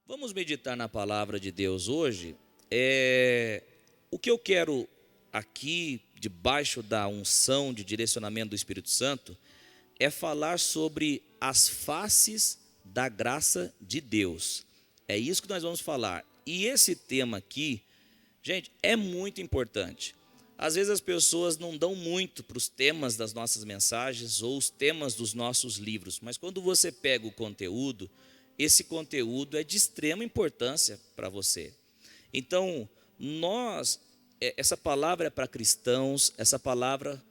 Vamos meditar na palavra de Deus hoje. O que eu quero aqui, debaixo da unção de direcionamento do Espírito Santo, é falar sobre as faces da graça de Deus. É isso que nós vamos falar. E esse tema aqui, gente, é muito importante. Às vezes as pessoas não dão muito para os temas das nossas mensagens ou os temas dos nossos livros, mas quando você pega o conteúdo, esse conteúdo é de extrema importância para você. Então, essa palavra é para cristãos, essa palavra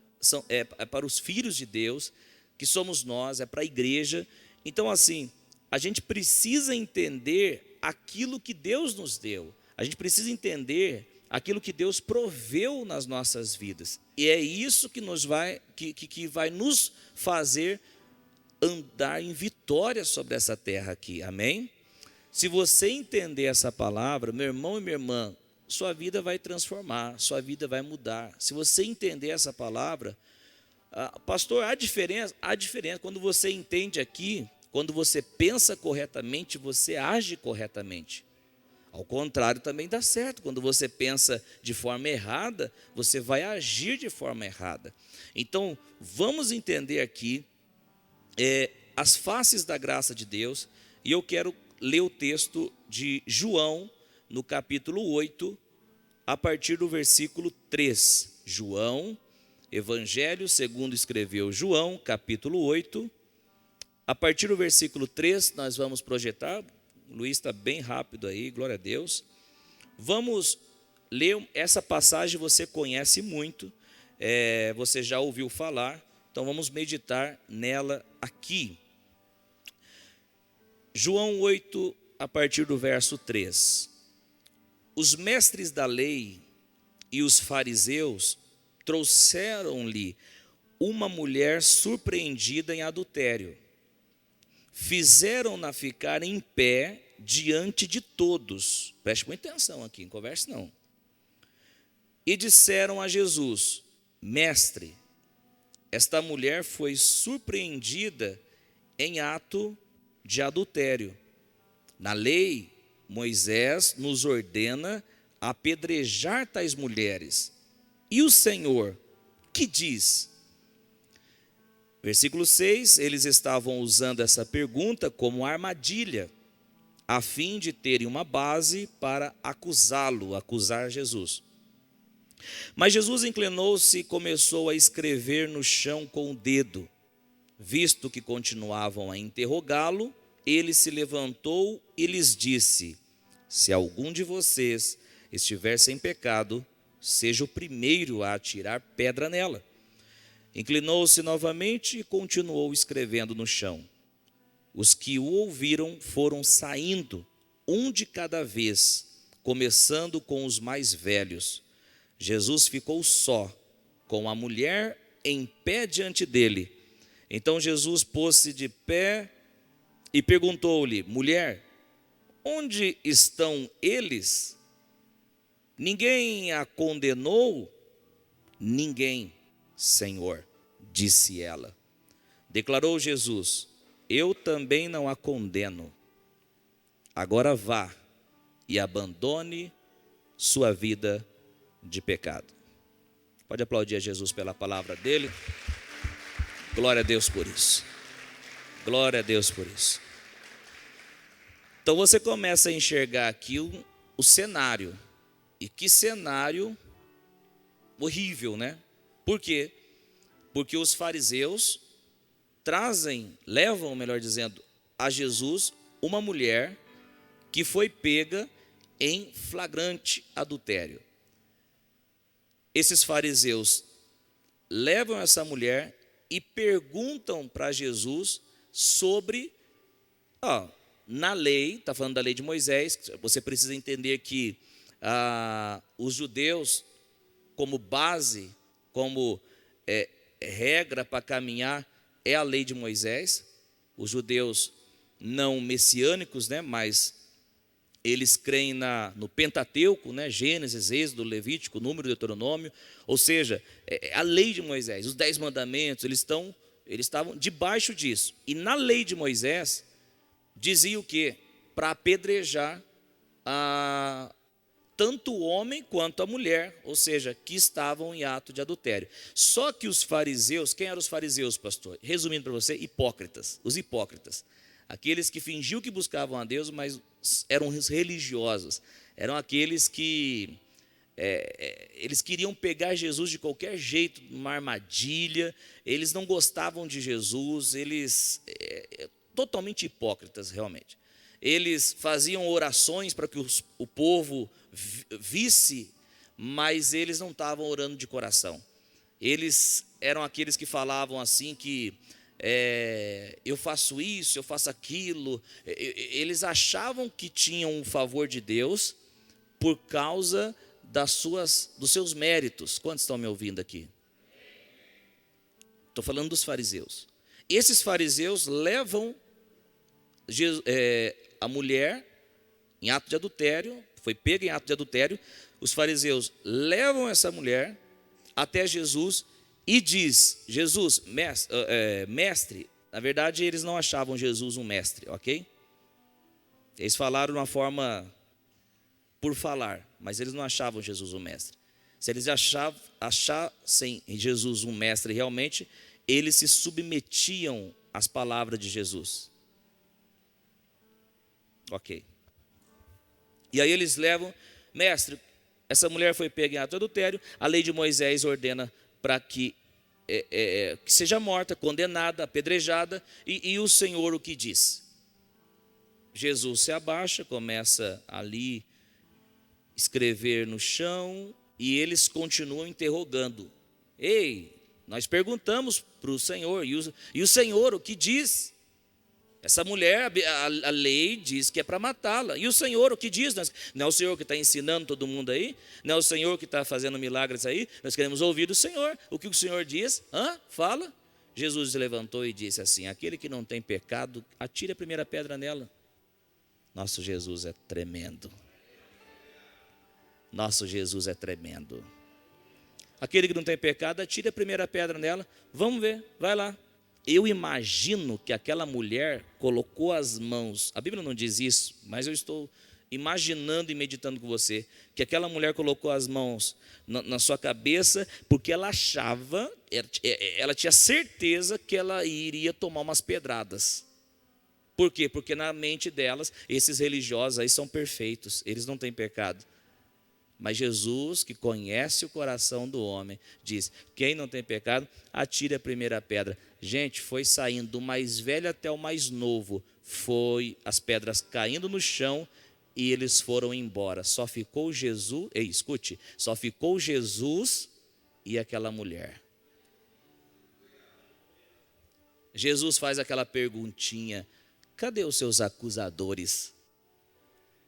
é para os filhos de Deus, que somos nós, é para a igreja. Então, assim, a gente precisa entender aquilo que Deus nos deu, a gente precisa entender aquilo que Deus proveu nas nossas vidas, e é isso que vai nos fazer andar em vitória sobre essa terra aqui, amém? Se você entender essa palavra, meu irmão e minha irmã, sua vida vai transformar, sua vida vai mudar. Se você entender essa palavra, pastor, há diferença, quando você entende aqui, quando você pensa corretamente, você age corretamente. Ao contrário, também dá certo. Quando você pensa de forma errada, você vai agir de forma errada. Então, vamos entender aqui as faces da graça de Deus, e eu quero ler o texto de João, no capítulo 8, a partir do versículo 3. João, Evangelho segundo escreveu João, capítulo 8, a partir do versículo 3, nós vamos projetar. O Luiz está bem rápido aí, glória a Deus. Vamos ler essa passagem, você conhece muito, você já ouviu falar. Então vamos meditar nela aqui. João 8, a partir do verso 3. Os mestres da lei e os fariseus trouxeram-lhe uma mulher surpreendida em adultério. Fizeram-na ficar em pé diante de todos. Preste muita atenção aqui, não converse não. E disseram a Jesus: Mestre, esta mulher foi surpreendida em ato de adultério. Na lei, Moisés nos ordena apedrejar tais mulheres. E o Senhor, que diz? Versículo 6, eles estavam usando essa pergunta como armadilha, a fim de terem uma base para acusar Jesus. Mas Jesus inclinou-se e começou a escrever no chão com o dedo. Visto que continuavam a interrogá-lo, ele se levantou e lhes disse: Se algum de vocês estiver sem pecado, seja o primeiro a atirar pedra nela. Inclinou-se novamente e continuou escrevendo no chão. Os que o ouviram foram saindo, um de cada vez, começando com os mais velhos. Jesus ficou só, com a mulher em pé diante dele. Então Jesus pôs-se de pé e perguntou-lhe: Mulher, onde estão eles? Ninguém a condenou? Ninguém, Senhor, disse ela. Declarou Jesus: Eu também não a condeno. Agora vá e abandone sua vida de pecado. Pode aplaudir a Jesus pela palavra dele. Glória a Deus por isso. Glória a Deus por isso. Então você começa a enxergar aqui o cenário. E que cenário horrível, né? Por quê? Porque os fariseus levam, melhor dizendo, a Jesus uma mulher que foi pega em flagrante adultério. Esses fariseus levam essa mulher e perguntam para Jesus sobre, na lei, está falando da lei de Moisés, você precisa entender que os judeus, como base, como regra para caminhar, é a lei de Moisés. Os judeus não messiânicos, né, mas eles creem no Pentateuco, né, Gênesis, Êxodo, Levítico, Número, Deuteronômio, ou seja, a lei de Moisés, os 10 mandamentos, eles estavam debaixo disso. E na lei de Moisés dizia o quê? para apedrejar tanto o homem quanto a mulher, ou seja, que estavam em ato de adultério. Só que os fariseus, quem eram os fariseus, pastor? Resumindo para você, hipócritas, os hipócritas. Aqueles que fingiam que buscavam a Deus, mas eram os religiosos. Eram aqueles que eles queriam pegar Jesus de qualquer jeito, numa armadilha. Eles não gostavam de Jesus, eles totalmente hipócritas, realmente. Eles faziam orações para que o povo visse, mas eles não estavam orando de coração. Eles eram aqueles que falavam assim que eu faço isso, eu faço aquilo. Eles achavam que tinham o favor de Deus por causa dos seus méritos. Quantos estão me ouvindo aqui? Estou falando dos fariseus. Esses fariseus levam a mulher em ato de adultério, foi pega em ato de adultério. Os fariseus levam essa mulher até Jesus e diz: Jesus, mestre. Na verdade, eles não achavam Jesus um mestre, ok? Eles falaram de uma forma por falar, mas eles não achavam Jesus um mestre. Se eles achassem Jesus um mestre realmente, eles se submetiam às palavras de Jesus. Ok. E aí eles levam: mestre, essa mulher foi pega em ato de adultério, a lei de Moisés ordena para que seja morta, condenada, apedrejada, e o Senhor o que diz? Jesus se abaixa, começa ali escrever no chão, e eles continuam interrogando: ei, nós perguntamos para o Senhor, e o Senhor o que diz? Essa mulher, a lei diz que é para matá-la. E o Senhor o que diz? Não é o Senhor que está ensinando todo mundo aí? Não é o Senhor que está fazendo milagres aí? Nós queremos ouvir do Senhor. O que o Senhor diz? Fala. Jesus se levantou e disse assim: aquele que não tem pecado, atire a primeira pedra nela. Nosso Jesus é tremendo. Nosso Jesus é tremendo. Aquele que não tem pecado, atire a primeira pedra nela. Vamos ver, vai lá. Eu imagino que aquela mulher colocou as mãos, a Bíblia não diz isso, mas eu estou imaginando e meditando com você, que aquela mulher colocou as mãos na sua cabeça, porque ela achava, ela tinha certeza que ela iria tomar umas pedradas. Por quê? Porque na mente delas, esses religiosos aí são perfeitos, eles não têm pecado. Mas Jesus, que conhece o coração do homem, diz: quem não tem pecado, atire a primeira pedra. Gente, foi saindo do mais velho até o mais novo, foi as pedras caindo no chão e eles foram embora. Só ficou Jesus, escute, só ficou Jesus e aquela mulher. Jesus faz aquela perguntinha: cadê os seus acusadores?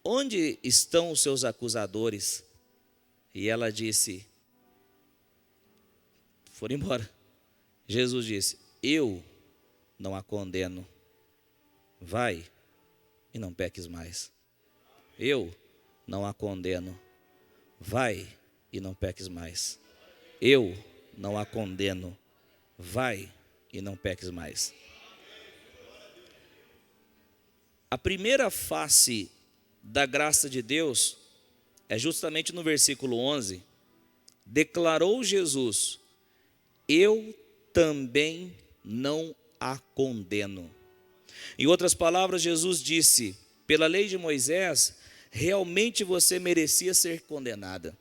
Onde estão os seus acusadores? E ela disse: foram embora. Jesus disse: eu não a condeno. Vai e não peques mais. Eu não a condeno. Vai e não peques mais. Eu não a condeno. Vai e não peques mais. A primeira face da graça de Deus é justamente no versículo 11. Declarou Jesus: eu também não a condeno. Em outras palavras, Jesus disse: pela lei de Moisés, realmente você merecia ser condenada.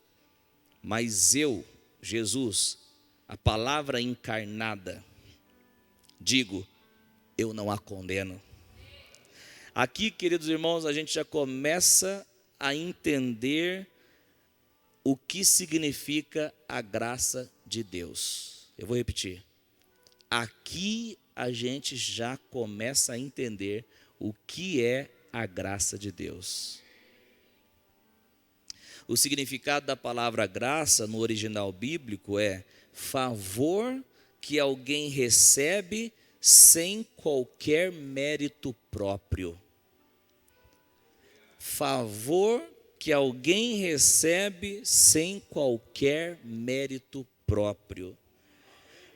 Mas eu, Jesus, a palavra encarnada, digo: eu não a condeno. Aqui, queridos irmãos, a gente já começa a entender o que significa a graça de Deus. Eu vou repetir. Aqui a gente já começa a entender o que é a graça de Deus. O significado da palavra graça no original bíblico é favor que alguém recebe sem qualquer mérito próprio. Favor que alguém recebe sem qualquer mérito próprio.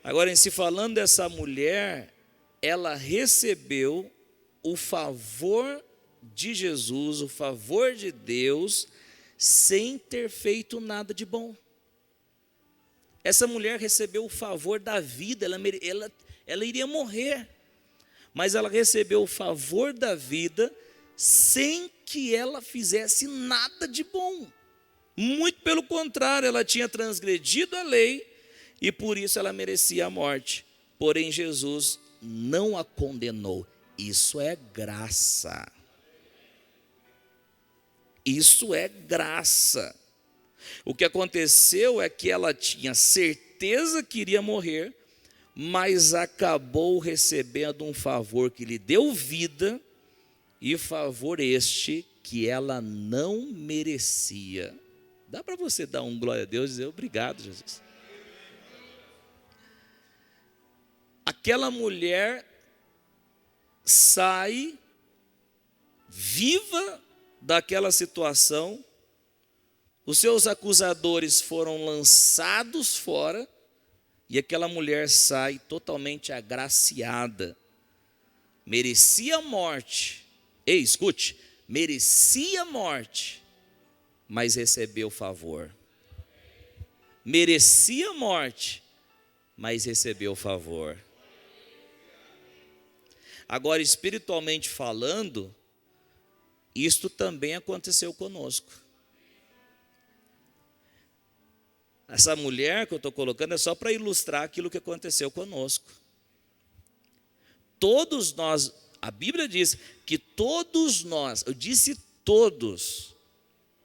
Agora, em se falando dessa mulher, ela recebeu o favor de Jesus, o favor de Deus, sem ter feito nada de bom. Essa mulher recebeu o favor da vida, ela iria morrer, mas ela recebeu o favor da vida sem que ela fizesse nada de bom. Muito pelo contrário, ela tinha transgredido a lei e por isso ela merecia a morte. Porém, Jesus não a condenou. Isso é graça. Isso é graça. O que aconteceu é que ela tinha certeza que iria morrer, mas acabou recebendo um favor que lhe deu vida, e favor este que ela não merecia. Dá para você dar um glória a Deus e dizer obrigado, Jesus. Aquela mulher sai viva daquela situação, os seus acusadores foram lançados fora, e aquela mulher sai totalmente agraciada. Merecia a morte. Ei, escute, merecia a morte, mas recebeu favor. Merecia a morte, mas recebeu favor. Agora, espiritualmente falando, isto também aconteceu conosco. Essa mulher que eu estou colocando é só para ilustrar aquilo que aconteceu conosco. Todos nós, a Bíblia diz que todos nós, eu disse todos,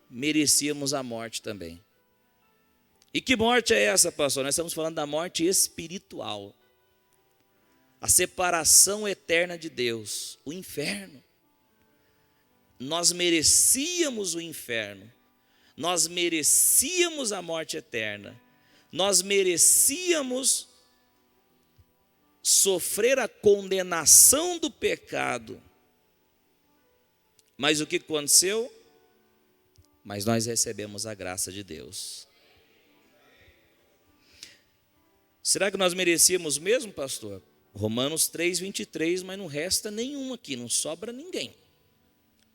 merecíamos a morte também. E que morte é essa, pastor? Nós estamos falando da morte espiritual. A separação eterna de Deus, o inferno. Nós merecíamos o inferno. Nós merecíamos a morte eterna. Nós merecíamos sofrer a condenação do pecado. Mas o que aconteceu? Mas nós recebemos a graça de Deus. Será que nós merecíamos mesmo, pastor? Romanos 3:23, mas não resta nenhum aqui, não sobra ninguém.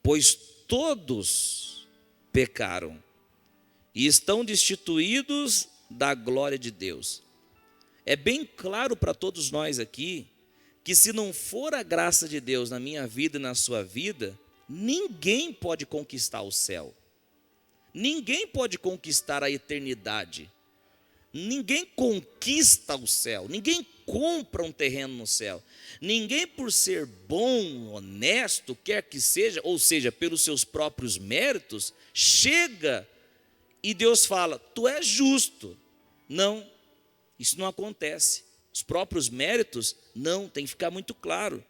Pois todos pecaram e estão destituídos da glória de Deus. É bem claro para todos nós aqui que se não for a graça de Deus na minha vida e na sua vida, ninguém pode conquistar o céu. Ninguém pode conquistar a eternidade. Ninguém conquista o céu, ninguém compra um terreno no céu. Ninguém, por ser bom, honesto, quer que seja, ou seja, pelos seus próprios méritos, chega e Deus fala, tu és justo. Não, isso não acontece. Os próprios méritos, não, tem que ficar muito claro.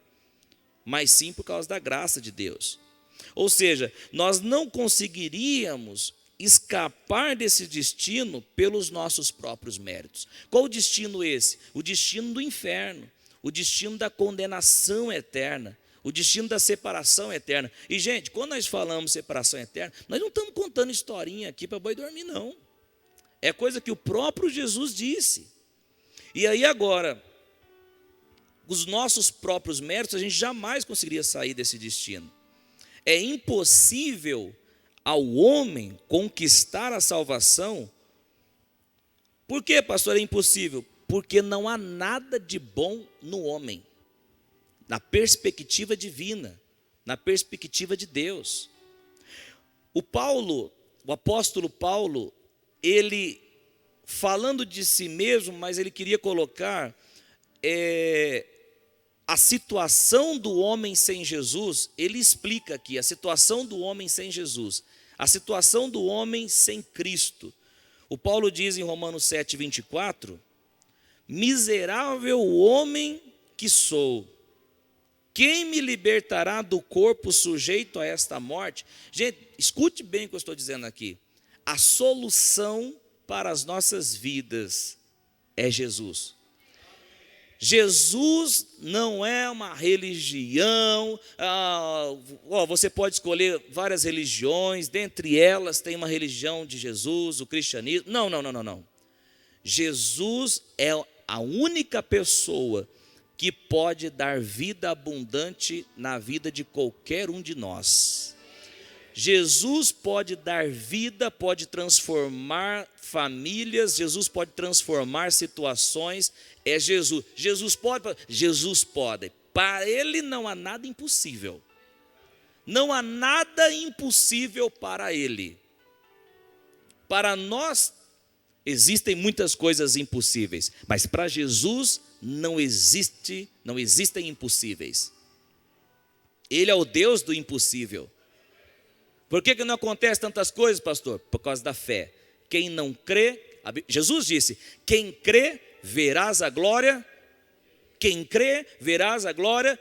Mas sim por causa da graça de Deus. Ou seja, nós não conseguiríamos escapar desse destino pelos nossos próprios méritos. Qual o destino esse? O destino do inferno, o destino da condenação eterna, o destino da separação eterna. E, gente, quando nós falamos separação eterna, nós não estamos contando historinha aqui para boi dormir, não. É coisa que o próprio Jesus disse. E aí agora, os nossos próprios méritos, a gente jamais conseguiria sair desse destino. É impossível ao homem conquistar a salvação. Por que, pastor, é impossível? Porque não há nada de bom no homem, na perspectiva divina, na perspectiva de Deus. O apóstolo Paulo, ele, falando de si mesmo, mas ele queria colocar a situação do homem sem Jesus, ele explica aqui, a situação do homem sem Jesus, a situação do homem sem Cristo. O Paulo diz em Romanos 7:24, miserável homem que sou, quem me libertará do corpo sujeito a esta morte? Gente, escute bem o que eu estou dizendo aqui. A solução para as nossas vidas é Jesus. Jesus não é uma religião, você pode escolher várias religiões, dentre elas tem uma religião de Jesus, o cristianismo. Não. Jesus é a única pessoa que pode dar vida abundante na vida de qualquer um de nós. Jesus pode dar vida, pode transformar famílias, Jesus pode transformar situações. É Jesus. Jesus pode. Jesus pode. Para Ele não há nada impossível. Não há nada impossível para Ele. Para nós existem muitas coisas impossíveis, mas para Jesus não existem impossíveis. Ele é o Deus do impossível. Por que não acontece tantas coisas, pastor? Por causa da fé. Quem não crê, Jesus disse, quem crê, verás a glória. Quem crê, verás a glória.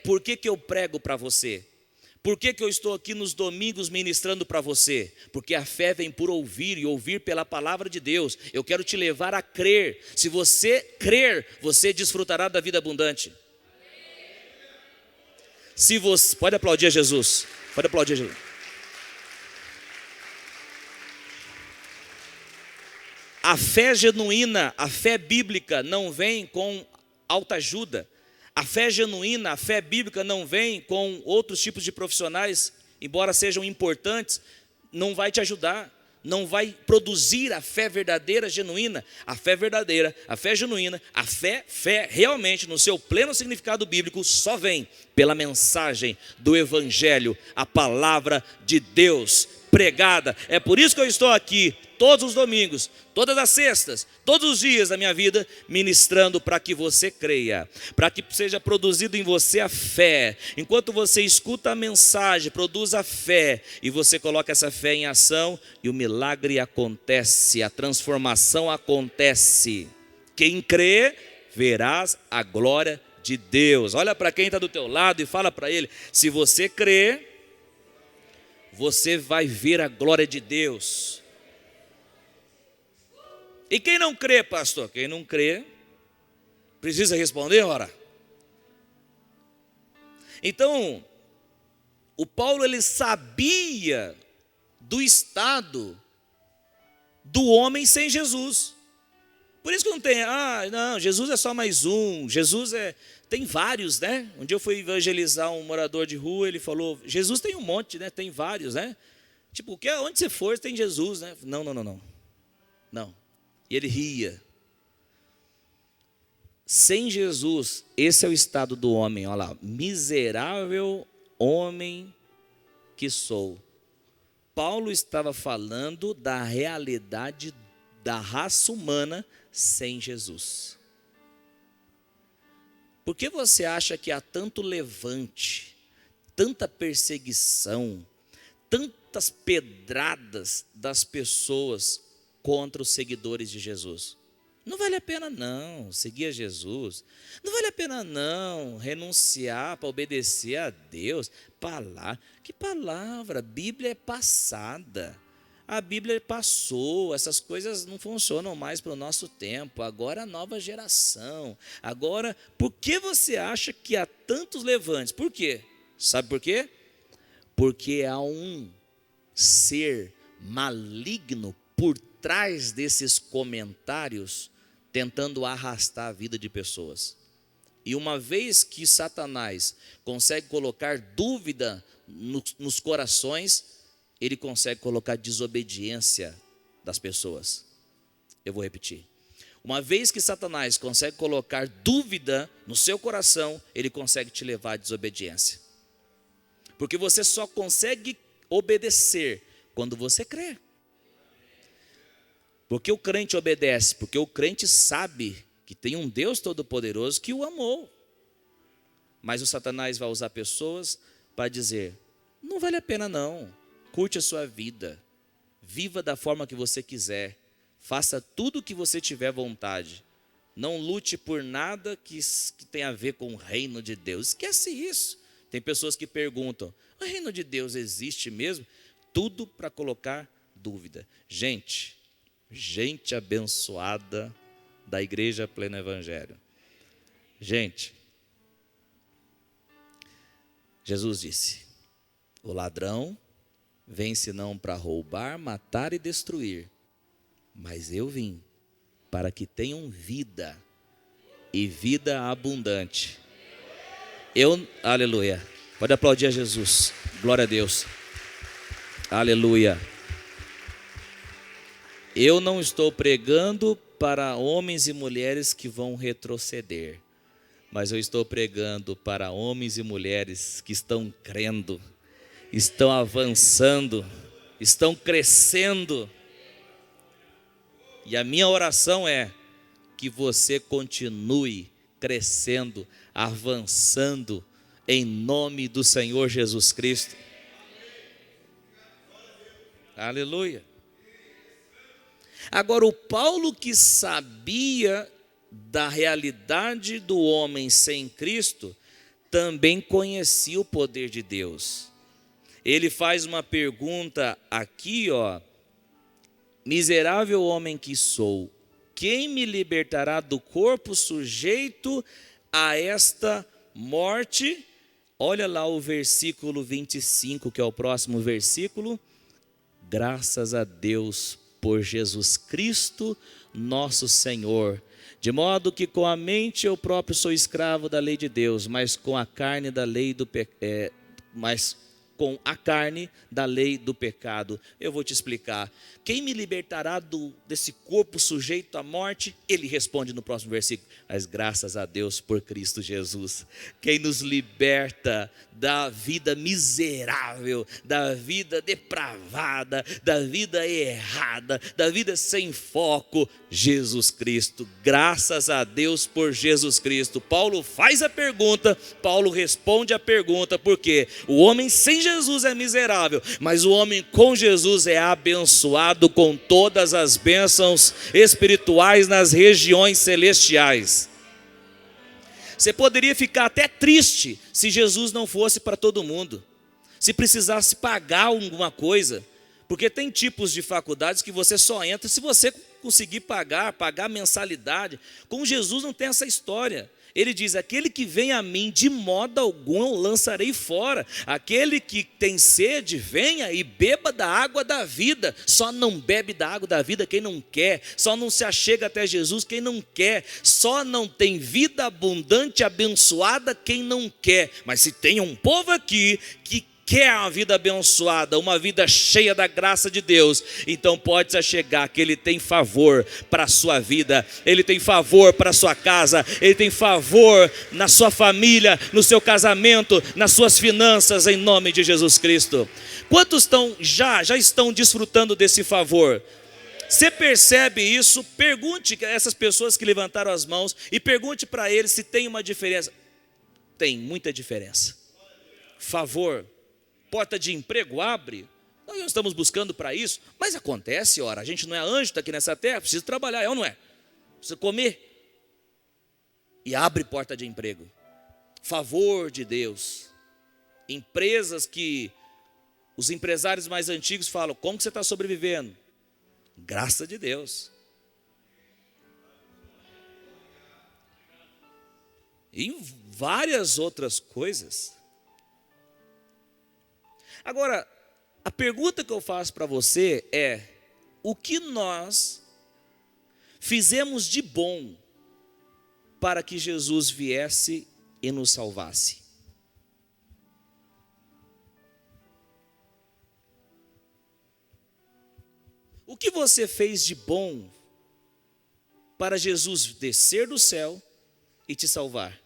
Por que eu prego para você? Por que eu estou aqui nos domingos ministrando para você? Porque a fé vem por ouvir e ouvir pela palavra de Deus. Eu quero te levar a crer. Se você crer, você desfrutará da vida abundante. Se você, pode aplaudir a Jesus. Pode aplaudir a Jesus. A fé genuína, a fé bíblica não vem com autoajuda. A fé genuína, a fé bíblica não vem com outros tipos de profissionais, embora sejam importantes, não vai te ajudar, não vai produzir a fé verdadeira, genuína. A fé verdadeira, a fé genuína, a fé realmente no seu pleno significado bíblico só vem pela mensagem do Evangelho, a palavra de Deus pregada. É por isso que eu estou aqui todos os domingos, todas as sextas, todos os dias da minha vida, ministrando para que você creia, para que seja produzido em você a fé. Enquanto você escuta a mensagem, produz a fé, e você coloca essa fé em ação, e o milagre acontece, a transformação acontece. Quem crê, verás a glória de Deus. Olha para quem está do teu lado e fala para ele, se você crê, você vai ver a glória de Deus. E quem não crê, pastor? Quem não crê, precisa responder, ora. Então, o Paulo, ele sabia do estado do homem sem Jesus. Por isso que não tem, não, Jesus é só mais um, Jesus tem vários, né? Um dia eu fui evangelizar um morador de rua, ele falou, Jesus tem um monte, né? Tem vários, né? Tipo, onde você for, tem Jesus, né? Não. E ele ria. Sem Jesus, esse é o estado do homem, olha lá, miserável homem que sou. Paulo estava falando da realidade da raça humana sem Jesus. Por que você acha que há tanto levante, tanta perseguição, tantas pedradas das pessoas contra os seguidores de Jesus? Não vale a pena não seguir a Jesus. Não vale a pena não renunciar para obedecer a Deus. Que palavra? A Bíblia é passada. A Bíblia passou, essas coisas não funcionam mais para o nosso tempo. Agora a nova geração. Agora, por que você acha que há tantos levantes? Por quê? Sabe por quê? Porque há um ser maligno por trás desses comentários, tentando arrastar a vida de pessoas. E uma vez que Satanás consegue colocar dúvida nos corações, ele consegue colocar desobediência das pessoas. Eu vou repetir. Uma vez que Satanás consegue colocar dúvida no seu coração, ele consegue te levar à desobediência. Porque você só consegue obedecer quando você crê. Porque o crente obedece? Porque o crente sabe que tem um Deus Todo-Poderoso que o amou. Mas o Satanás vai usar pessoas para dizer, não vale a pena não. Curte a sua vida, viva da forma que você quiser, faça tudo o que você tiver vontade, não lute por nada que tenha a ver com o reino de Deus, esquece isso. Tem pessoas que perguntam, o reino de Deus existe mesmo? Tudo para colocar dúvida. Gente abençoada da Igreja Pleno Evangelho. Gente, Jesus disse, o ladrão vem senão para roubar, matar e destruir. Mas eu vim para que tenham vida e vida abundante. Aleluia. Pode aplaudir a Jesus. Glória a Deus. Aleluia. Eu não estou pregando para homens e mulheres que vão retroceder, mas eu estou pregando para homens e mulheres que estão crendo, estão avançando, estão crescendo. E a minha oração é que você continue crescendo, avançando, em nome do Senhor Jesus Cristo. Aleluia. Agora, o Paulo, que sabia da realidade do homem sem Cristo, também conhecia o poder de Deus. Ele faz uma pergunta aqui, miserável homem que sou, quem me libertará do corpo sujeito a esta morte? Olha lá o versículo 25, que é o próximo versículo. Graças a Deus por Jesus Cristo, nosso Senhor. De modo que com a mente eu próprio sou escravo da lei de Deus, mas com a carne da lei do pecado. Eu vou te explicar. Quem me libertará desse corpo sujeito à morte? Ele responde no próximo versículo. Mas graças a Deus por Cristo Jesus. Quem nos liberta da vida miserável, da vida depravada, da vida errada, da vida sem foco? Jesus Cristo. Graças a Deus por Jesus Cristo. Paulo faz a pergunta, Paulo responde a pergunta, porque o homem sem Jesus é miserável, mas o homem com Jesus é abençoado com todas as bênçãos espirituais nas regiões celestiais. Você poderia ficar até triste se Jesus não fosse para todo mundo, se precisasse pagar alguma coisa, porque tem tipos de faculdades que você só entra se você conseguir pagar mensalidade. Com Jesus não tem essa história. Ele diz, aquele que vem a mim, de modo algum eu lançarei fora. Aquele que tem sede, venha e beba da água da vida. Só não bebe da água da vida quem não quer. Só não se achega até Jesus quem não quer. Só não tem vida abundante, abençoada quem não quer. Mas se tem um povo aqui que quer uma vida abençoada, uma vida cheia da graça de Deus, então pode se achegar que Ele tem favor para a sua vida, Ele tem favor para a sua casa, Ele tem favor na sua família, no seu casamento, nas suas finanças, em nome de Jesus Cristo. Quantos já estão desfrutando desse favor? Você percebe isso? Pergunte a essas pessoas que levantaram as mãos e pergunte para eles se tem uma diferença. Tem muita diferença. Favor. Porta de emprego abre, nós não estamos buscando para isso, mas acontece, a gente não é anjo, está aqui nessa terra, precisa trabalhar, é ou não é? Precisa comer, e abre porta de emprego, favor de Deus, empresas que os empresários mais antigos falam, como que você está sobrevivendo? Graça de Deus. E várias outras coisas. Agora, a pergunta que eu faço para você é, o que nós fizemos de bom para que Jesus viesse e nos salvasse? O que você fez de bom para Jesus descer do céu e te salvar?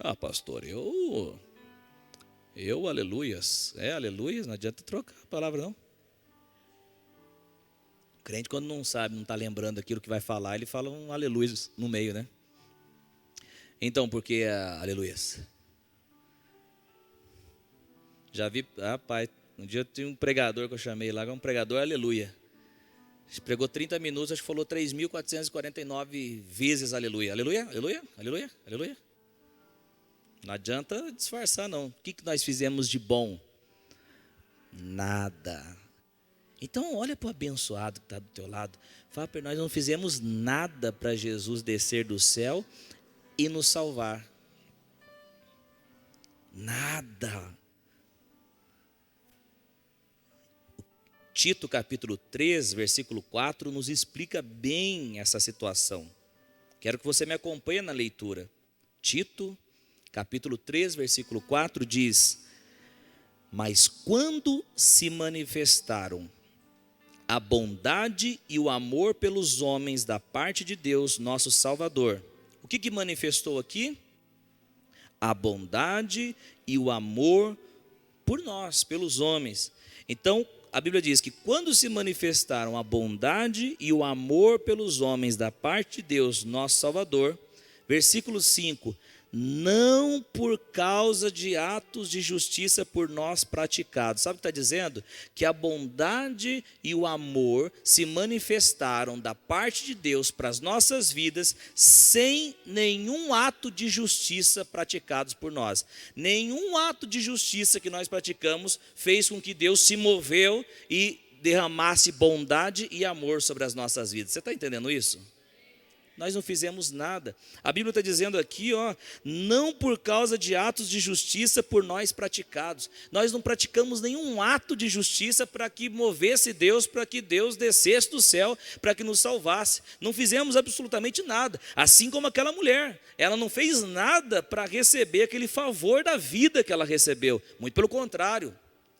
Ah, pastor, eu aleluias. Aleluias, não adianta trocar a palavra, não. O crente, quando não sabe, não está lembrando aquilo que vai falar, ele fala um aleluias no meio, né? Então, por que aleluias? Já vi, pai, um dia tinha um pregador que eu chamei lá, um pregador aleluia. Pregou 30 minutos, acho que falou 3.449 vezes aleluia. Aleluia, aleluia, aleluia, aleluia. Não adianta disfarçar, não. O que nós fizemos de bom? Nada. Então olha para o abençoado que está do teu lado. Fala para nós, não fizemos nada para Jesus descer do céu e nos salvar. Nada. Tito capítulo 3, versículo 4, nos explica bem essa situação. Quero que você me acompanhe na leitura. Tito capítulo 3, versículo 4 diz: mas quando se manifestaram a bondade e o amor pelos homens da parte de Deus, nosso Salvador. O que manifestou aqui? A bondade e o amor por nós, pelos homens. Então, a Bíblia diz que quando se manifestaram a bondade e o amor pelos homens da parte de Deus, nosso Salvador, versículo 5, não por causa de atos de justiça por nós praticados. Sabe o que está dizendo? Que a bondade e o amor se manifestaram da parte de Deus para as nossas vidas sem nenhum ato de justiça praticados por nós. Nenhum ato de justiça que nós praticamos fez com que Deus se moveu e derramasse bondade e amor sobre as nossas vidas. Você está entendendo isso? Nós não fizemos nada. A Bíblia está dizendo aqui, não por causa de atos de justiça por nós praticados. Nós não praticamos nenhum ato de justiça para que movesse Deus, para que Deus descesse do céu, para que nos salvasse. Não fizemos absolutamente nada. Assim como aquela mulher, ela não fez nada para receber aquele favor da vida que ela recebeu. Muito pelo contrário,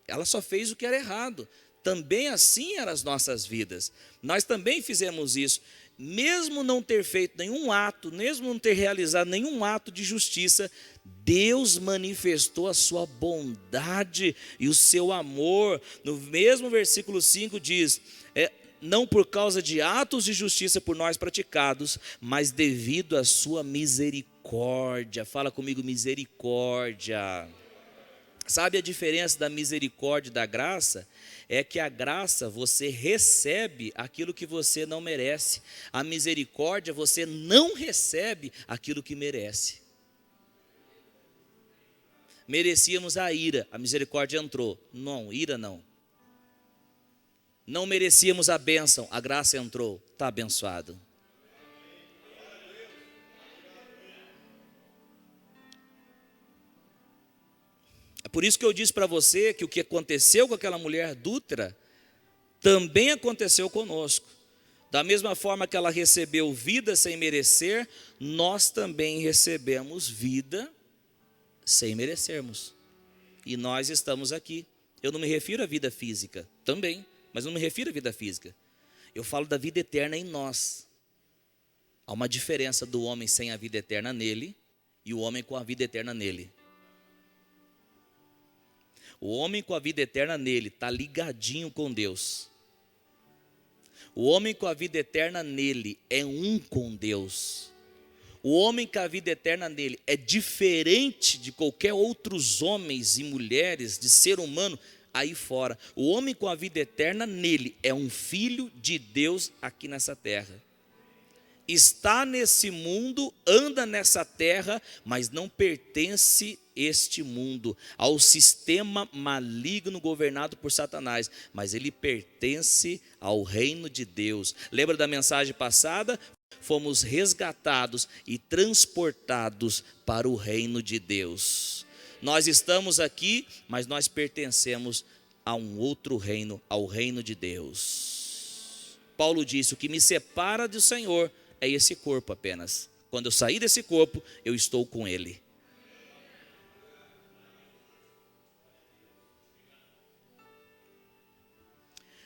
ela só fez o que era errado. Também assim eram as nossas vidas. Nós também fizemos isso. Mesmo não ter feito nenhum ato, mesmo não ter realizado nenhum ato de justiça, Deus manifestou a sua bondade e o seu amor. No mesmo versículo 5 diz, não por causa de atos de justiça por nós praticados, mas devido à sua misericórdia. Fala comigo, misericórdia. Sabe a diferença da misericórdia e da graça? É que a graça você recebe aquilo que você não merece. A misericórdia você não recebe aquilo que merece. Merecíamos a ira, a misericórdia entrou. Não, ira não. Não merecíamos a bênção, a graça entrou. Está abençoado. É por isso que eu disse para você que o que aconteceu com aquela mulher adúltera também aconteceu conosco. Da mesma forma que ela recebeu vida sem merecer, nós também recebemos vida sem merecermos. E nós estamos aqui. Eu não me refiro à vida física, também, mas não me refiro à vida física. Eu falo da vida eterna em nós. Há uma diferença do homem sem a vida eterna nele e o homem com a vida eterna nele. O homem com a vida eterna nele está ligadinho com Deus. O homem com a vida eterna nele é um com Deus. O homem com a vida eterna nele é diferente de qualquer outros homens e mulheres, de ser humano aí fora. O homem com a vida eterna nele é um filho de Deus aqui nessa terra. Está nesse mundo, anda nessa terra, mas não pertence este mundo, ao sistema maligno governado por Satanás, mas ele pertence ao reino de Deus. Lembra da mensagem passada? Fomos resgatados e transportados para o reino de Deus. Nós estamos aqui, mas nós pertencemos a um outro reino, ao reino de Deus. Paulo disse, o que me separa do Senhor é esse corpo apenas. Quando eu sair desse corpo, eu estou com ele.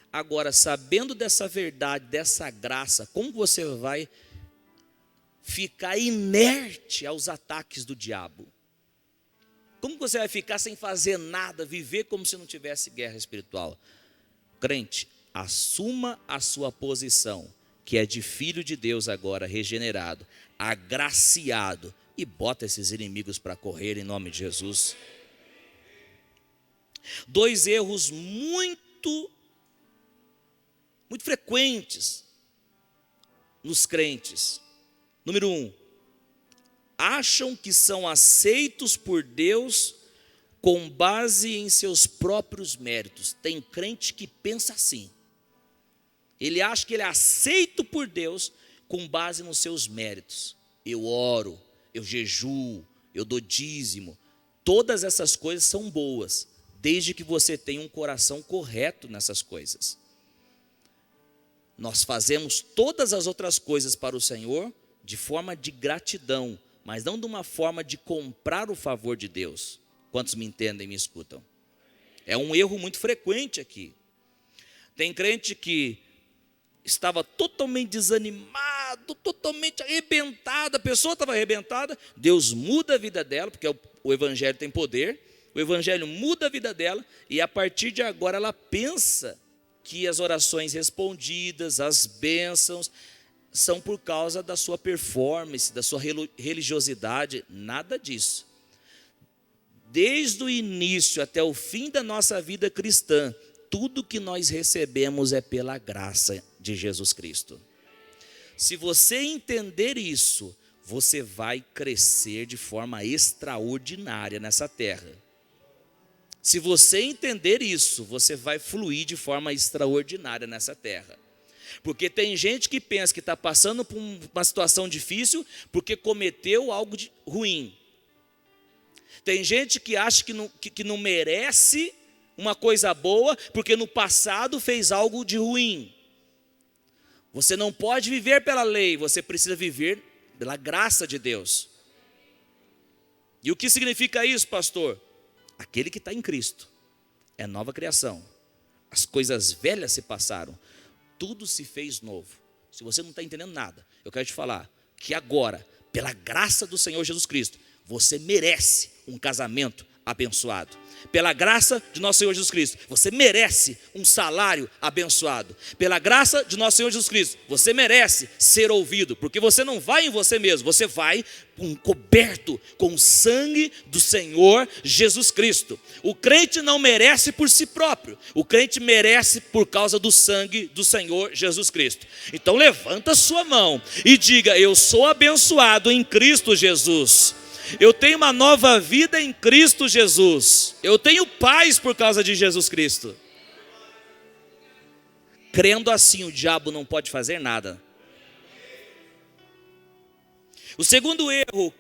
Agora, sabendo dessa verdade, dessa graça, como você vai ficar inerte aos ataques do diabo? Como você vai ficar sem fazer nada, viver como se não tivesse guerra espiritual? Crente, assuma a sua posição, que é de filho de Deus agora, regenerado, agraciado, e bota esses inimigos para correr em nome de Jesus. 2 erros muito frequentes nos crentes. Número 1, acham que são aceitos por Deus com base em seus próprios méritos. Tem crente que pensa assim. Ele acha que ele é aceito por Deus com base nos seus méritos. Eu oro, eu jejuo, eu dou dízimo. Todas essas coisas são boas, desde que você tenha um coração correto nessas coisas. Nós fazemos todas as outras coisas para o Senhor de forma de gratidão, mas não de uma forma de comprar o favor de Deus. Quantos me entendem e me escutam? É um erro muito frequente aqui. Tem crente que estava totalmente desanimado, totalmente arrebentado, a pessoa estava arrebentada, Deus muda a vida dela, porque o Evangelho tem poder, o Evangelho muda a vida dela, e a partir de agora ela pensa que as orações respondidas, as bênçãos, são por causa da sua performance, da sua religiosidade. Nada disso. Desde o início até o fim da nossa vida cristã, tudo que nós recebemos é pela graça de Jesus Cristo. Se você entender isso, você vai crescer de forma extraordinária nessa terra. Se você entender isso, você vai fluir de forma extraordinária nessa terra. Porque tem gente que pensa que está passando por uma situação difícil porque cometeu algo ruim. Tem gente que acha que não merece uma coisa boa porque no passado fez algo de ruim. Você não pode viver pela lei, você precisa viver pela graça de Deus. E o que significa isso, pastor? Aquele que está em Cristo é nova criação. As coisas velhas se passaram, tudo se fez novo. Se você não está entendendo nada, eu quero te falar que agora, pela graça do Senhor Jesus Cristo, você merece um casamento abençoado. Pela graça de nosso Senhor Jesus Cristo, você merece um salário abençoado. Pela graça de nosso Senhor Jesus Cristo, você merece ser ouvido, porque você não vai em você mesmo, você vai coberto com o sangue do Senhor Jesus Cristo. O crente não merece por si próprio, o crente merece por causa do sangue do Senhor Jesus Cristo. Então levanta sua mão e diga: eu sou abençoado em Cristo Jesus. Eu tenho uma nova vida em Cristo Jesus. Eu tenho paz por causa de Jesus Cristo. Crendo assim, o diabo não pode fazer nada. O segundo erro,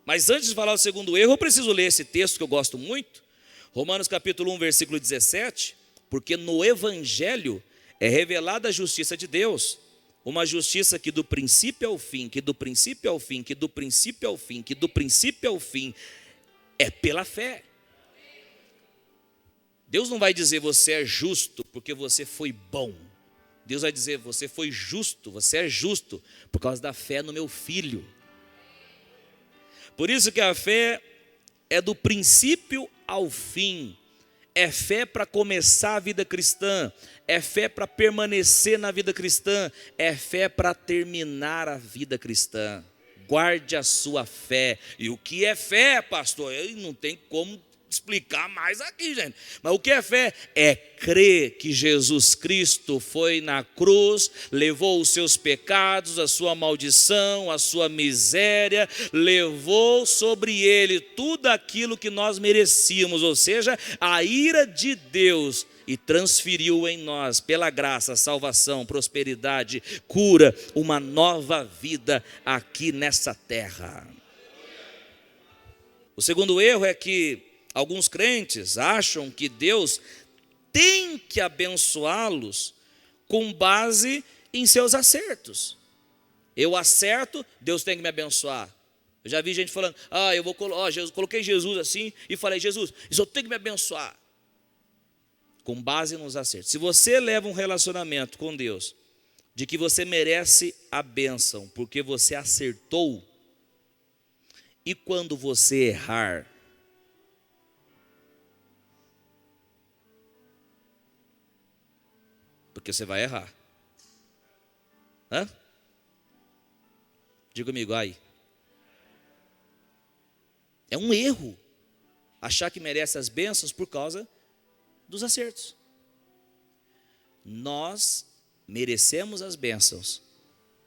mas antes de falar o segundo erro, eu preciso ler esse texto que eu gosto muito. Romanos capítulo 1, versículo 17. Porque no Evangelho é revelada a justiça de Deus. Uma justiça que do princípio ao fim, que do princípio ao fim, que do princípio ao fim, que do princípio ao fim, é pela fé. Deus não vai dizer você é justo porque você foi bom. Deus vai dizer você foi justo, você é justo por causa da fé no meu filho. Por isso que a fé é do princípio ao fim. É fé para começar a vida cristã, é fé para permanecer na vida cristã, é fé para terminar a vida cristã. Guarde a sua fé. E o que é fé, pastor? Não tem como explicar mais aqui, gente. Mas o que é fé? É crer que Jesus Cristo foi na cruz, levou os seus pecados, a sua maldição, a sua miséria, levou sobre ele tudo aquilo que nós merecíamos, ou seja, a ira de Deus, e transferiu em nós, pela graça, salvação, prosperidade, cura, uma nova vida aqui nessa terra. O segundo erro é que alguns crentes acham que Deus tem que abençoá-los com base em seus acertos. Eu acerto, Deus tem que me abençoar. Eu já vi gente falando: coloquei Jesus assim e falei: Jesus, isso eu tenho que me abençoar. Com base nos acertos. Se você leva um relacionamento com Deus de que você merece a bênção porque você acertou, e quando você errar, porque você vai errar. Diga comigo, aí. É um erro achar que merece as bênçãos por causa dos acertos. Nós merecemos as bênçãos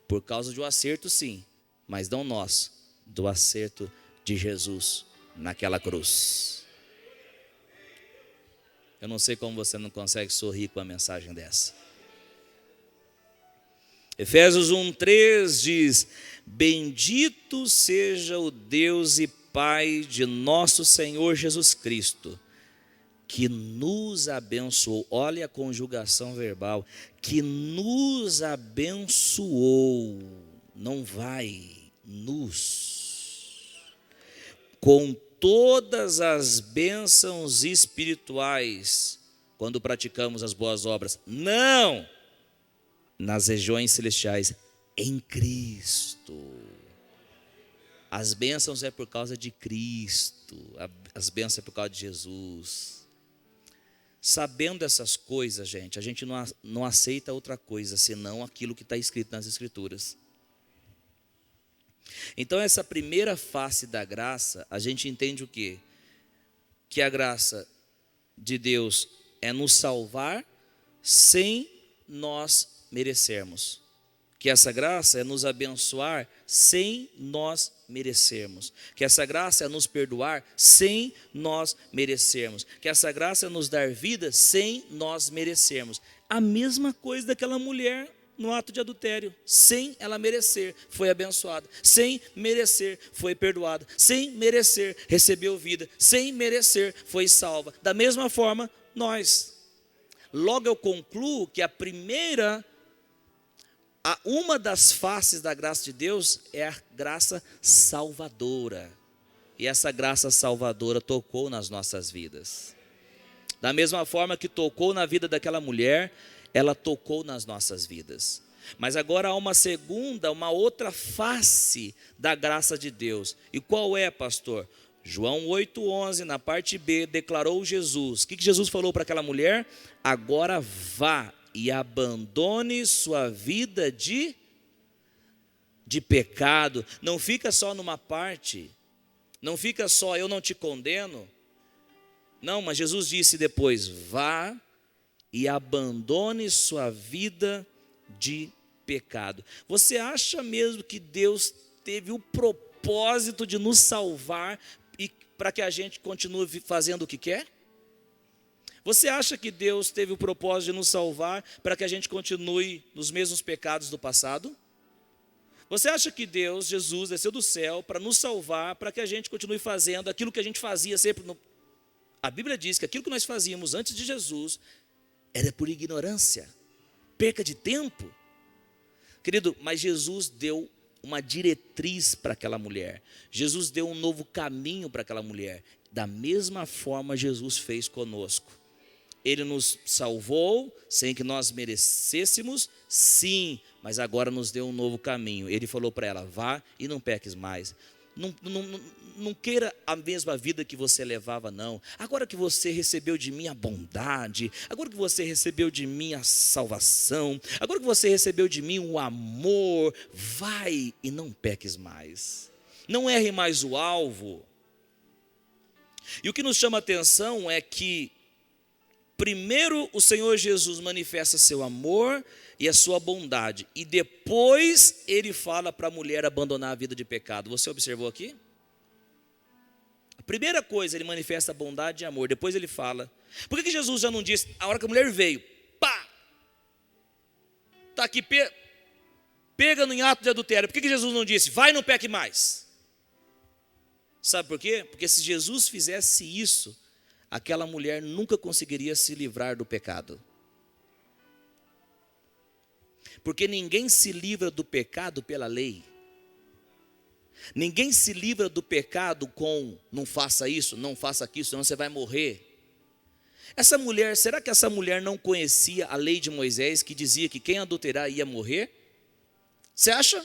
por causa de um acerto, sim, mas não nós, do acerto de Jesus naquela cruz. Eu não sei como você não consegue sorrir com a mensagem dessa. Efésios 1:3 diz: bendito seja o Deus e Pai de nosso Senhor Jesus Cristo, que nos abençoou. Olha a conjugação verbal, que nos abençoou, não vai, nos, com todas as bênçãos espirituais, quando praticamos as boas obras, não nas regiões celestiais, em Cristo. As bênçãos é por causa de Cristo, as bênçãos é por causa de Jesus. Sabendo essas coisas, gente, a gente não aceita outra coisa senão aquilo que está escrito nas Escrituras. Então, essa primeira face da graça, a gente entende o quê? Que a graça de Deus é nos salvar sem nós merecermos. Que essa graça é nos abençoar sem nós merecermos. Que essa graça é nos perdoar sem nós merecermos. Que essa graça é nos dar vida sem nós merecermos. A mesma coisa daquela mulher no ato de adultério. Sem ela merecer, foi abençoada. Sem merecer, foi perdoada. Sem merecer, recebeu vida. Sem merecer, foi salva. Da mesma forma, nós. Logo eu concluo que uma das faces da graça de Deus é a graça salvadora. E essa graça salvadora tocou nas nossas vidas. Da mesma forma que tocou na vida daquela mulher, ela tocou nas nossas vidas. Mas agora há uma outra face da graça de Deus. E qual é, pastor? João 8,11, na parte B, declarou Jesus. O que Jesus falou para aquela mulher? Agora vá e abandone sua vida de pecado. Não fica só numa parte, não fica só eu não te condeno. Não, mas Jesus disse depois, vá e abandone sua vida de pecado. Você acha mesmo que Deus teve o propósito de nos salvar e para que a gente continue fazendo o que quer? Você acha que Deus teve o propósito de nos salvar para que a gente continue nos mesmos pecados do passado? Você acha que Deus, Jesus, desceu do céu para nos salvar, para que a gente continue fazendo aquilo que a gente fazia sempre? A Bíblia diz que aquilo que nós fazíamos antes de Jesus era por ignorância, perca de tempo. Querido, mas Jesus deu uma diretriz para aquela mulher. Jesus deu um novo caminho para aquela mulher. Da mesma forma Jesus fez conosco. Ele nos salvou sem que nós merecêssemos, sim, mas agora nos deu um novo caminho. Ele falou para ela, vá e não peques mais. Não queira a mesma vida que você levava, não. Agora que você recebeu de mim a bondade, agora que você recebeu de mim a salvação, agora que você recebeu de mim o amor, vai e não peques mais. Não erre mais o alvo. E o que nos chama a atenção é que primeiro o Senhor Jesus manifesta seu amor e a sua bondade. E depois ele fala para a mulher abandonar a vida de pecado. Você observou aqui? A primeira coisa, ele manifesta bondade e amor. Depois ele fala. Por que Jesus já não disse, a hora que a mulher veio, pá! Está aqui, pega no ato de adultério. Por que Jesus não disse, vai e não peque mais? Sabe por quê? Porque se Jesus fizesse isso, aquela mulher nunca conseguiria se livrar do pecado. Porque ninguém se livra do pecado pela lei. Ninguém se livra do pecado com não faça isso, não faça aquilo, senão você vai morrer. Essa mulher, será que essa mulher não conhecia a lei de Moisés que dizia que quem adulterar ia morrer? Você acha?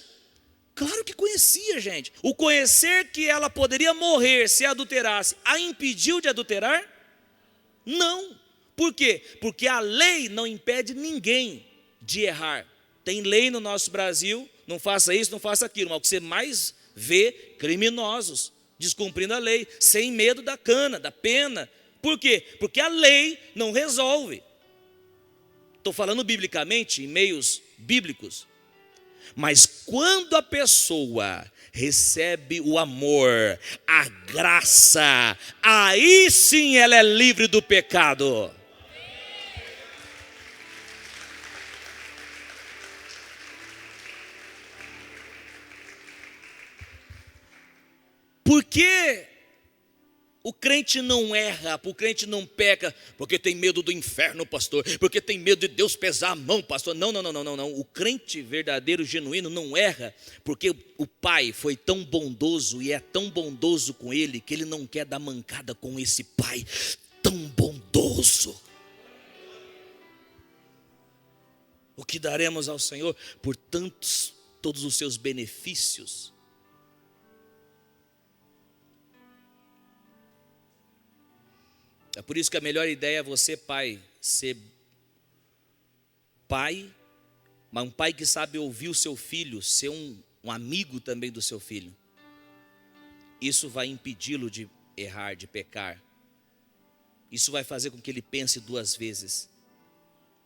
Claro que conhecia, gente. O conhecer que ela poderia morrer se adulterasse, a impediu de adulterar? Não. Por quê? Porque a lei não impede ninguém de errar. Tem lei no nosso Brasil, não faça isso, não faça aquilo. Mas o que você mais vê, criminosos, descumprindo a lei, sem medo da cana, da pena. Por quê? Porque a lei não resolve. Estou falando biblicamente, em meios bíblicos. Mas quando a pessoa recebe o amor, a graça, aí sim ela é livre do pecado. Porque O crente não erra, o crente não peca, porque tem medo do inferno, pastor, porque tem medo de Deus pesar a mão, pastor. Não. O crente verdadeiro, genuíno, não erra, porque o Pai foi tão bondoso e é tão bondoso com ele, que ele não quer dar mancada com esse Pai tão bondoso. O que daremos ao Senhor por todos os seus benefícios? É por isso que a melhor ideia é você, pai, ser pai, mas um pai que sabe ouvir o seu filho, ser um amigo também do seu filho. Isso vai impedi-lo de errar, de pecar. Isso vai fazer com que ele pense duas vezes.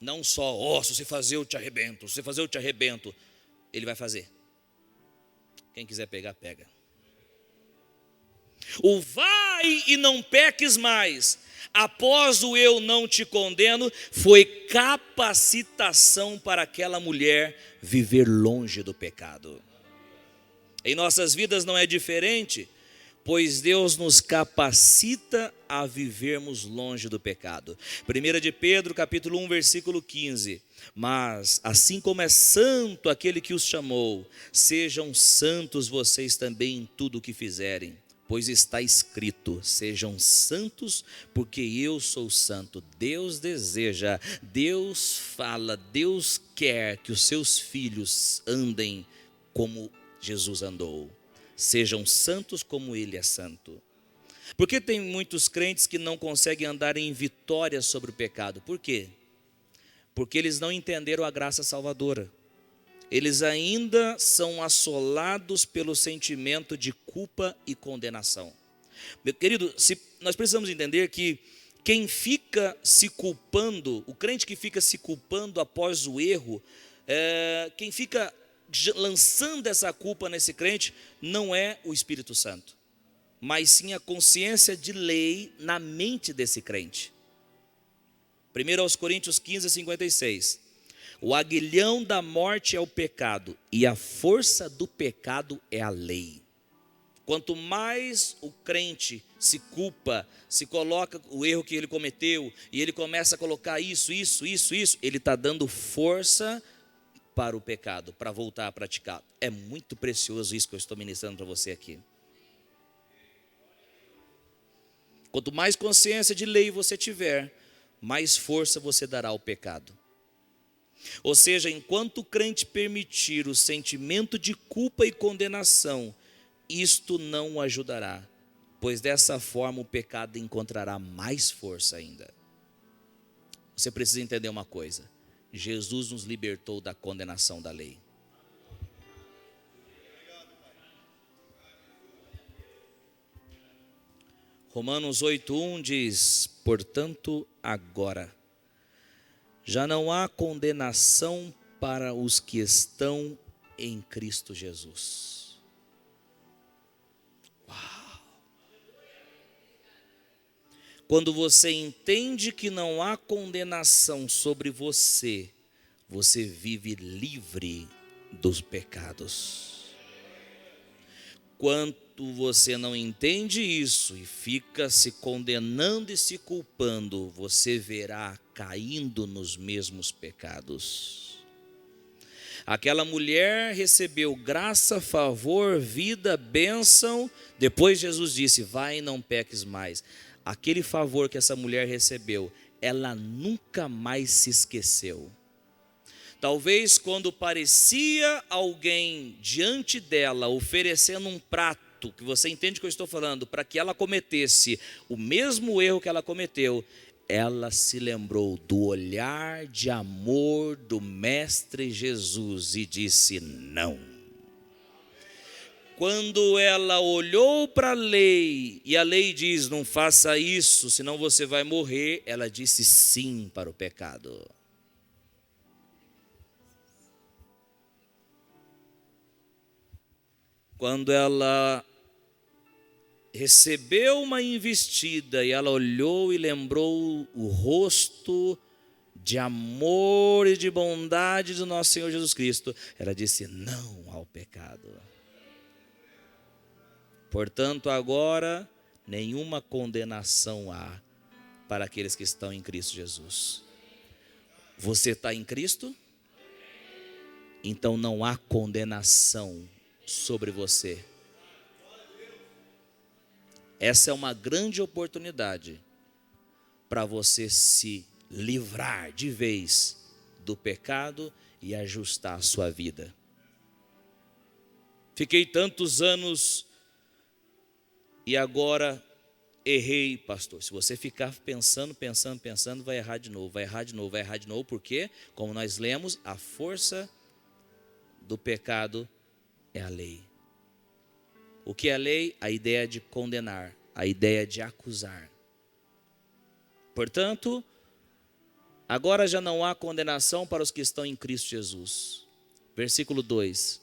Não só, se você fazer eu te arrebento, se você fazer eu te arrebento. Ele vai fazer. Quem quiser pegar, pega. O vai e não peques mais, após o eu não te condeno, foi capacitação para aquela mulher viver longe do pecado. Em nossas vidas não é diferente, pois Deus nos capacita a vivermos longe do pecado. 1 de Pedro, capítulo 1, versículo 15. Mas, assim como é santo aquele que os chamou, sejam santos vocês também em tudo o que fizerem. Pois está escrito, sejam santos, porque eu sou santo. Deus deseja, Deus fala, Deus quer que os seus filhos andem como Jesus andou. Sejam santos como Ele é santo. Porque tem muitos crentes que não conseguem andar em vitória sobre o pecado. Por quê? Porque eles não entenderam a graça salvadora. Eles ainda são assolados pelo sentimento de culpa e condenação. Meu querido, nós precisamos entender que quem fica se culpando, o crente que fica se culpando após o erro, quem fica lançando essa culpa nesse crente, não é o Espírito Santo, mas sim a consciência de lei na mente desse crente. 1 Coríntios 15, 56. O aguilhão da morte é o pecado, e a força do pecado é a lei. Quanto mais o crente se culpa, se coloca o erro que ele cometeu, e ele começa a colocar isso, ele está dando força para o pecado, para voltar a praticar. É muito precioso isso que eu estou ministrando para você aqui. Quanto mais consciência de lei você tiver, mais força você dará ao pecado. Ou seja, enquanto o crente permitir o sentimento de culpa e condenação, isto não o ajudará, pois dessa forma o pecado encontrará mais força ainda. Você precisa entender uma coisa: Jesus nos libertou da condenação da lei. Romanos 8:1 diz: portanto, agora já não há condenação para os que estão em Cristo Jesus. Uau! Quando você entende que não há condenação sobre você, você vive livre dos pecados. Quando você não entende isso e fica se condenando e se culpando, você verá caindo nos mesmos pecados. Aquela mulher recebeu graça, favor, vida, bênção. Depois Jesus disse: vai e não peques mais. Aquele favor que essa mulher recebeu, ela nunca mais se esqueceu. Talvez quando parecia alguém diante dela oferecendo um prato, que você entende o que eu estou falando, para que ela cometesse o mesmo erro que ela cometeu, ela se lembrou do olhar de amor do Mestre Jesus e disse não. Quando ela olhou para a lei, e a lei diz: não faça isso, senão você vai morrer, ela disse sim para o pecado. Quando ela recebeu uma investida e ela olhou e lembrou o rosto de amor e de bondade do nosso Senhor Jesus Cristo, ela disse não ao pecado. Portanto, agora nenhuma condenação há para aqueles que estão em Cristo Jesus. Você está em Cristo? Então não há condenação sobre você. Essa é uma grande oportunidade para você se livrar de vez do pecado e ajustar a sua vida. Fiquei tantos anos e agora errei, pastor. Se você ficar pensando, vai errar de novo, porque, como nós lemos, a força do pecado é a lei. O que é a lei? A ideia de condenar, a ideia de acusar. Portanto, agora já não há condenação para os que estão em Cristo Jesus. Versículo 2.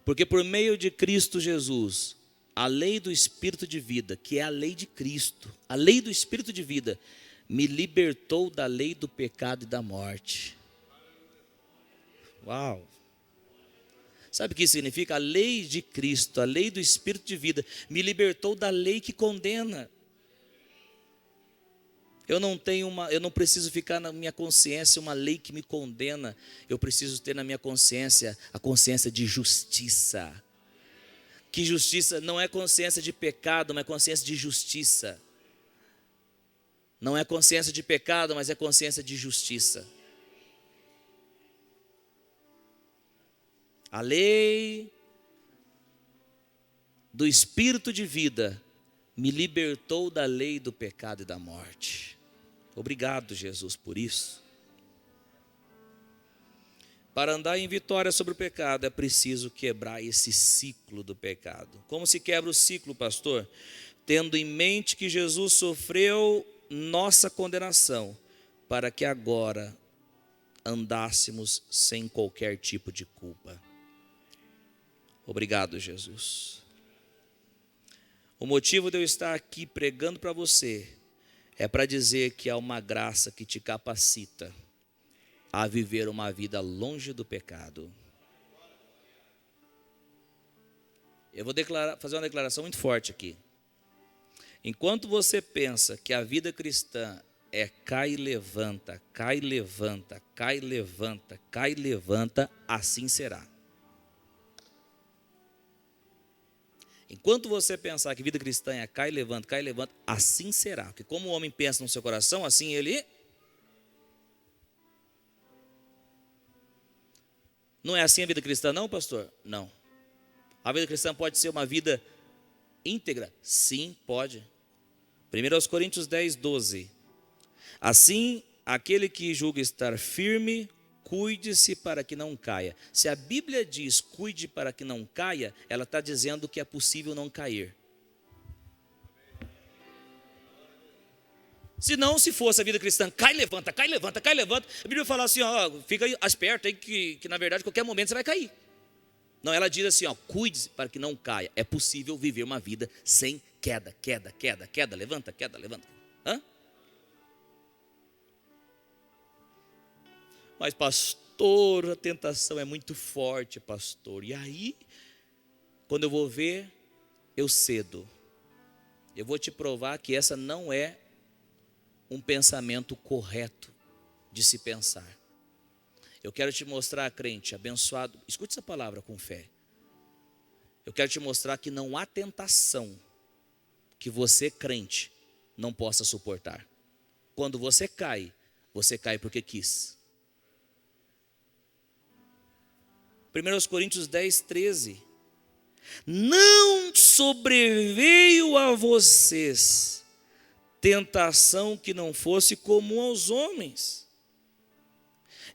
Porque por meio de Cristo Jesus, a lei do Espírito de vida, que é a lei de Cristo, a lei do Espírito de vida, me libertou da lei do pecado e da morte. Uau! Sabe o que significa? A lei de Cristo, a lei do Espírito de vida, me libertou da lei que condena. Eu não preciso ficar na minha consciência uma lei que me condena. Eu preciso ter na minha consciência a consciência de justiça. Que justiça não é consciência de pecado, mas é consciência de justiça. Não é consciência de pecado, mas é consciência de justiça. A lei do Espírito de vida me libertou da lei do pecado e da morte. Obrigado, Jesus, por isso. Para andar em vitória sobre o pecado, é preciso quebrar esse ciclo do pecado. Como se quebra o ciclo, pastor? Tendo em mente que Jesus sofreu nossa condenação, para que agora andássemos sem qualquer tipo de culpa. Obrigado, Jesus. O motivo de eu estar aqui pregando para você é para dizer que há uma graça que te capacita a viver uma vida longe do pecado. Eu vou fazer uma declaração muito forte aqui. Enquanto você pensa que a vida cristã é cai e levanta, cai e levanta, cai e levanta, cai e levanta, assim será. Enquanto você pensar que vida cristã é cai e levanta, assim será. Porque como o homem pensa no seu coração, assim ele... Não é assim a vida cristã não, pastor? Não. A vida cristã pode ser uma vida íntegra? Sim, pode. 1 Coríntios 10, 12. Assim, aquele que julga estar firme, cuide-se para que não caia. Se a Bíblia diz cuide para que não caia, ela está dizendo que é possível não cair. Se não, se fosse a vida cristã, cai, levanta, cai, levanta, cai, levanta, a Bíblia fala assim, ó, fica esperto aí que na verdade, em qualquer momento você vai cair. Não, ela diz assim, ó, cuide-se para que não caia. É possível viver uma vida sem queda, levanta, levanta. Hã? Mas pastor, a tentação é muito forte, pastor. E aí, quando eu vou ver, eu cedo. Eu vou te provar que essa não é um pensamento correto de se pensar. Eu quero te mostrar, crente, abençoado, escute essa palavra com fé. Eu quero te mostrar que não há tentação que você, crente, não possa suportar. Quando você cai porque quis. 1 Coríntios 10, 13. Não sobreveio a vocês tentação que não fosse comum aos homens.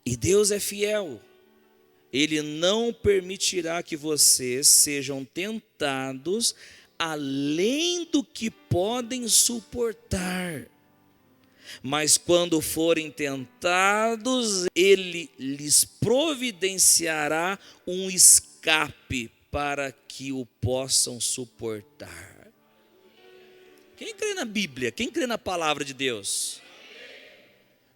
E Deus é fiel. Ele não permitirá que vocês sejam tentados além do que podem suportar. Mas quando forem tentados, Ele lhes providenciará um escape para que o possam suportar. Quem crê na Bíblia? Quem crê na palavra de Deus?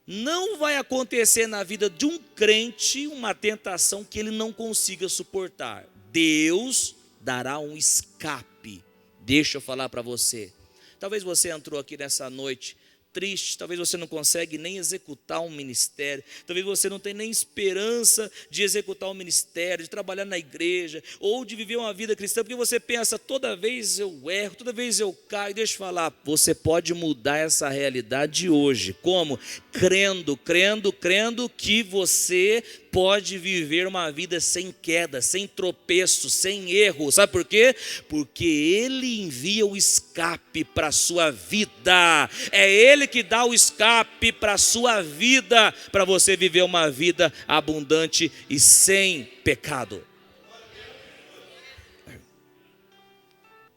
Não vai acontecer na vida de um crente uma tentação que ele não consiga suportar. Deus dará um escape Deixa eu falar para você. Talvez você entrou aqui nessa noite triste, talvez você não consegue nem executar um ministério, talvez você não tenha nem esperança de executar um ministério, de trabalhar na igreja, ou de viver uma vida cristã, porque você pensa, toda vez eu erro, toda vez eu caio. Deixa eu falar, você pode mudar essa realidade hoje. Como? Crendo que você pode viver uma vida sem queda, sem tropeço, sem erro. Sabe por quê? Porque Ele envia o escape para a sua vida. É Ele que dá o escape para a sua vida, para você viver uma vida abundante e sem pecado.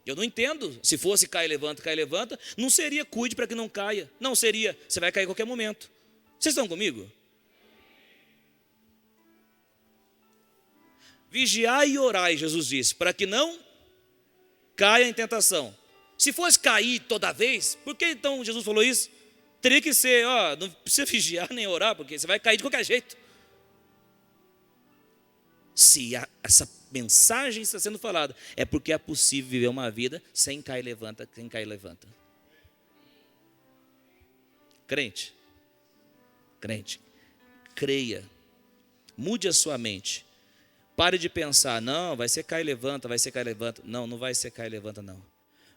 Eu não entendo, se fosse cai e levanta, não seria cuide para que não caia. Não seria, você vai cair a qualquer momento. Vocês estão comigo? Vigiai e orai, Jesus disse, para que não caia em tentação. Se fosse cair toda vez, por que então Jesus falou isso? Teria que ser, não precisa vigiar nem orar, porque você vai cair de qualquer jeito. Se essa mensagem está sendo falada, é porque é possível viver uma vida sem cair e levanta, sem cair e levanta. Crente, creia, mude a sua mente. Pare de pensar, não, vai ser cai e levanta, vai ser cai e levanta. Não, não vai ser cai e levanta, não.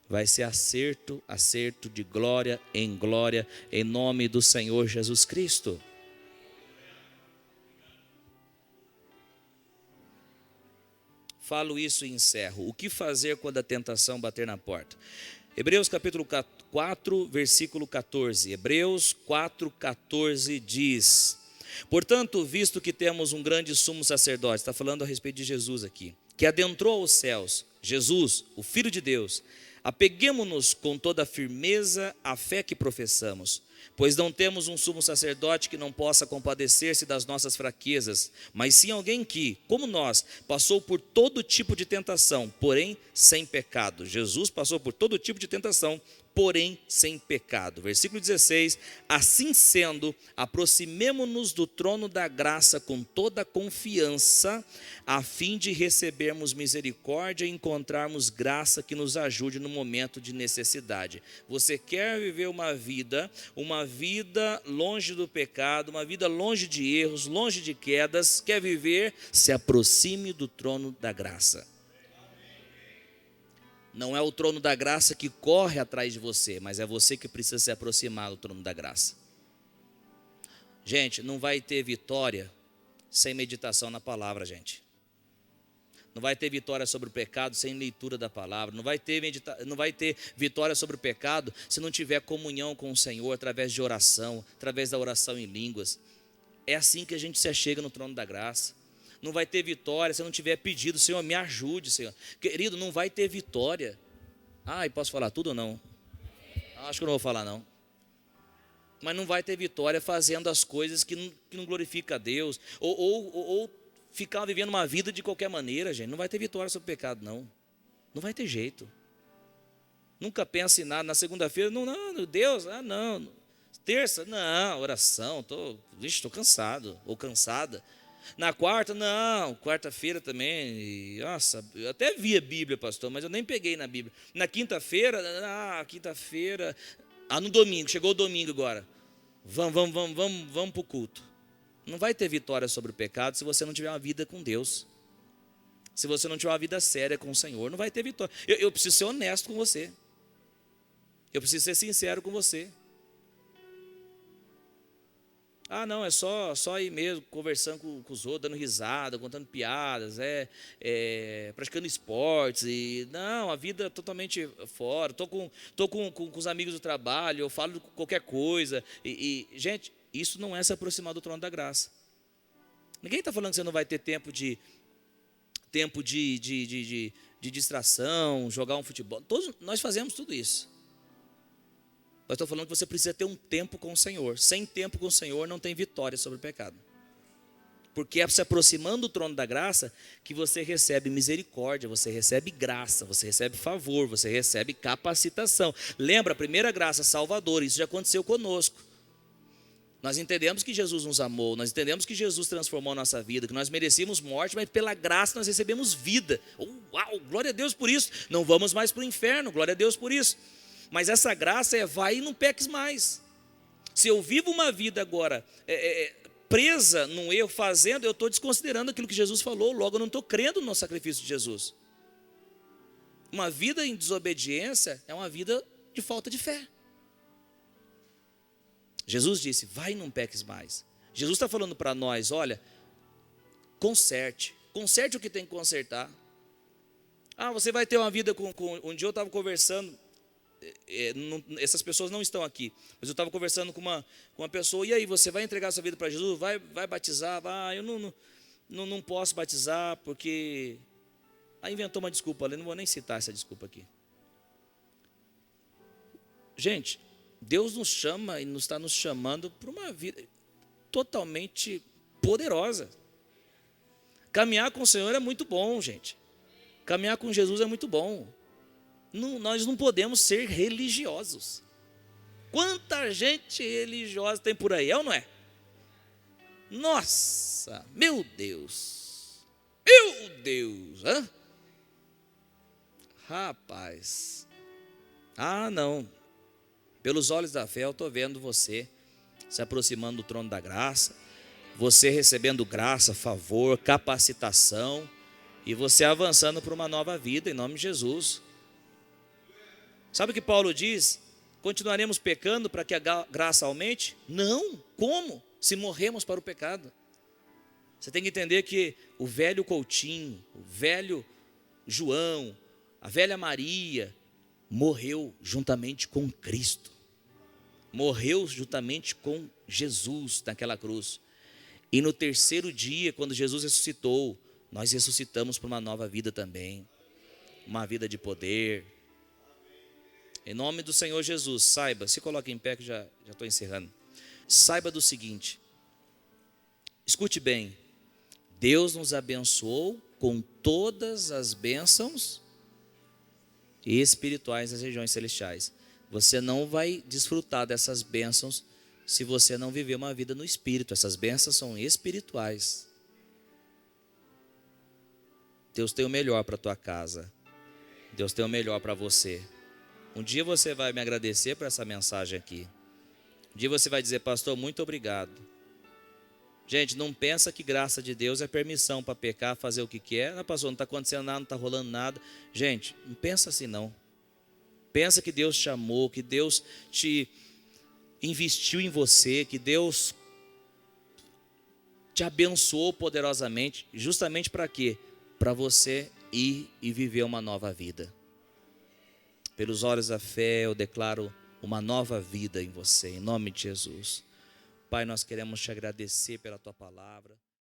Vai ser acerto de glória, em nome do Senhor Jesus Cristo. Falo isso e encerro. O que fazer quando a tentação bater na porta? Hebreus capítulo 4, versículo 14. Hebreus 4,14 diz: portanto, visto que temos um grande sumo sacerdote, está falando a respeito de Jesus aqui, que adentrou aos céus, Jesus, o Filho de Deus, apeguemo-nos com toda a firmeza à fé que professamos, pois não temos um sumo sacerdote que não possa compadecer-se das nossas fraquezas, mas sim alguém que, como nós, passou por todo tipo de tentação, porém sem pecado. Jesus passou por todo tipo de tentação, porém sem pecado. Versículo 16, assim sendo, aproximemo-nos do trono da graça com toda a confiança, a fim de recebermos misericórdia e encontrarmos graça que nos ajude no momento de necessidade. Você quer viver uma vida longe do pecado, uma vida longe de erros, longe de quedas, quer viver, se aproxime do trono da graça. Não é o trono da graça que corre atrás de você, mas é você que precisa se aproximar do trono da graça. Gente, não vai ter vitória sem meditação na palavra, gente. Não vai ter vitória sobre o pecado sem leitura da palavra. Não vai ter vitória sobre o pecado se não tiver comunhão com o Senhor através de oração, através da oração em línguas. É assim que a gente se achega no trono da graça. Não vai ter vitória se não tiver pedido, Senhor, me ajude, Senhor. Querido, não vai ter vitória. E posso falar tudo ou não? Acho que eu não vou falar não. Mas não vai ter vitória fazendo as coisas que não glorificam a Deus. Ou ficar vivendo uma vida de qualquer maneira, gente. Não vai ter vitória sobre o pecado, não. Não vai ter jeito. Nunca pense em nada. Na segunda-feira, não, Deus, não. Terça, não, oração, estou cansado ou cansada. Na quarta, não, quarta-feira também, nossa, eu até vi a Bíblia, pastor, mas eu nem peguei na Bíblia. Na quinta-feira, no domingo, chegou o domingo agora, vamos para o culto. Não vai ter vitória sobre o pecado se você não tiver uma vida com Deus, se você não tiver uma vida séria com o Senhor, não vai ter vitória. Eu preciso ser honesto com você, eu preciso ser sincero com você. Não, é só ir mesmo, conversando com os outros, dando risada, contando piadas, praticando esportes. Não, a vida é totalmente fora. Estou com os amigos do trabalho, eu falo qualquer coisa. Gente, isso não é se aproximar do trono da graça. Ninguém está falando que você não vai ter tempo de distração, jogar um futebol. Todos nós fazemos tudo isso. Mas estou falando que você precisa ter um tempo com o Senhor. Sem tempo com o Senhor não tem vitória sobre o pecado. Porque é se aproximando do trono da graça que você recebe misericórdia, você recebe graça, você recebe favor, você recebe capacitação. Lembra, a primeira graça salvadora, isso já aconteceu conosco. Nós entendemos que Jesus nos amou, nós entendemos que Jesus transformou a nossa vida, que nós merecíamos morte, mas pela graça nós recebemos vida. Uau, glória a Deus por isso. Não vamos mais para o inferno, glória a Deus por isso. Mas essa graça vai e não peques mais. Se eu vivo uma vida agora presa num erro, fazendo, eu estou desconsiderando aquilo que Jesus falou, logo eu não estou crendo no sacrifício de Jesus. Uma vida em desobediência é uma vida de falta de fé. Jesus disse, vai e não peques mais. Jesus está falando para nós, olha, conserte o que tem que consertar. Você vai ter uma vida com um dia eu estava conversando, essas pessoas não estão aqui, mas eu estava conversando com uma pessoa, e aí, você vai entregar sua vida para Jesus? Vai batizar? Eu não posso batizar, porque... Aí inventou uma desculpa ali, não vou nem citar essa desculpa aqui. Gente, Deus nos chama e está nos chamando para uma vida totalmente poderosa. Caminhar com o Senhor é muito bom, gente. Caminhar com Jesus é muito bom. Nós não podemos ser religiosos. Quanta gente religiosa tem por aí, é ou não é? Nossa, meu Deus. Hã? Rapaz. Não. Pelos olhos da fé eu estou vendo você se aproximando do trono da graça, você recebendo graça, favor, capacitação, e você avançando para uma nova vida em nome de Jesus. Sabe o que Paulo diz? Continuaremos pecando para que a graça aumente? Não, como? Se morremos para o pecado. Você tem que entender que o velho Coutinho, o velho João, a velha Maria, morreu juntamente com Cristo. Morreu juntamente com Jesus naquela cruz. E no terceiro dia, quando Jesus ressuscitou, nós ressuscitamos para uma nova vida também. Uma vida de poder. Em nome do Senhor Jesus, saiba, se coloque em pé que já estou encerrando. Saiba do seguinte, escute bem, Deus nos abençoou com todas as bênçãos espirituais das regiões celestiais. Você não vai desfrutar dessas bênçãos se você não viver uma vida no Espírito. Essas bênçãos são espirituais. Deus tem o melhor para a tua casa. Deus tem o melhor para você. Um dia você vai me agradecer por essa mensagem aqui. Um dia você vai dizer, pastor, muito obrigado. Gente, não pensa que graça de Deus é permissão para pecar, fazer o que quer. Pastor, não está acontecendo nada, não está rolando nada. Gente, não pensa assim não. Pensa que Deus te amou, que Deus te investiu em você, que Deus te abençoou poderosamente. Justamente para quê? Para você ir e viver uma nova vida. Pelos olhos da fé eu declaro uma nova vida em você, em nome de Jesus. Pai, nós queremos te agradecer pela tua palavra.